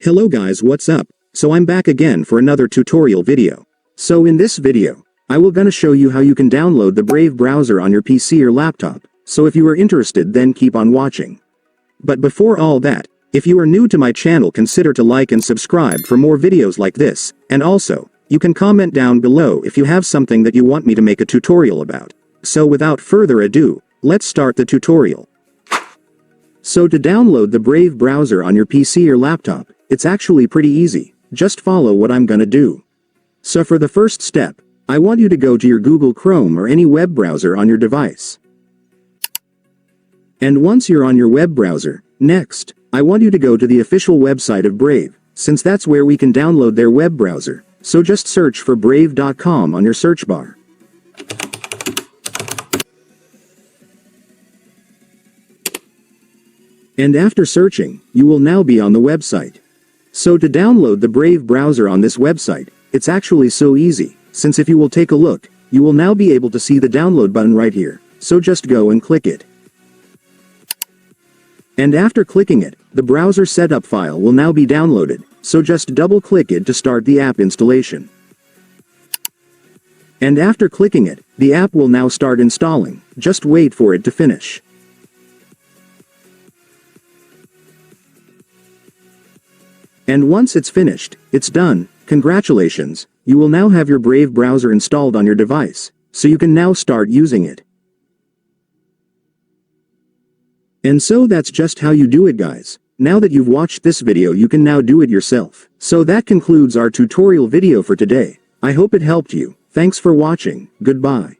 Hello guys, what's up? So I'm back again for another tutorial video. So in this video, I will gonna show you how you can download the Brave browser on your PC or laptop. So if you are interested, then keep on watching. But before all that, if you are new to my channel, consider to like and subscribe for more videos like this, and also, you can comment down below if you have something that you want me to make a tutorial about. So without further ado, let's start the tutorial. So to download the Brave browser on your PC or laptop, it's actually pretty easy. Just follow what I'm gonna do. So for the first step, I want you to go to your Google Chrome or any web browser on your device. And once you're on your web browser, next, I want you to go to the official website of Brave, since that's where we can download their web browser. So just search for brave.com on your search bar. And after searching, you will now be on the website. So to download the Brave browser on this website, it's actually so easy, since if you will take a look, you will now be able to see the download button right here. So just go and click it. And after clicking it, the browser setup file will now be downloaded, so just double-click it to start the app installation. And after clicking it, the app will now start installing. Just wait for it to finish. And once it's finished, it's done. Congratulations, you will now have your Brave browser installed on your device, so you can now start using it. And so that's just how you do it, guys. Now that you've watched this video, you can now do it yourself. So that concludes our tutorial video for today. I hope it helped you. Thanks for watching. Goodbye.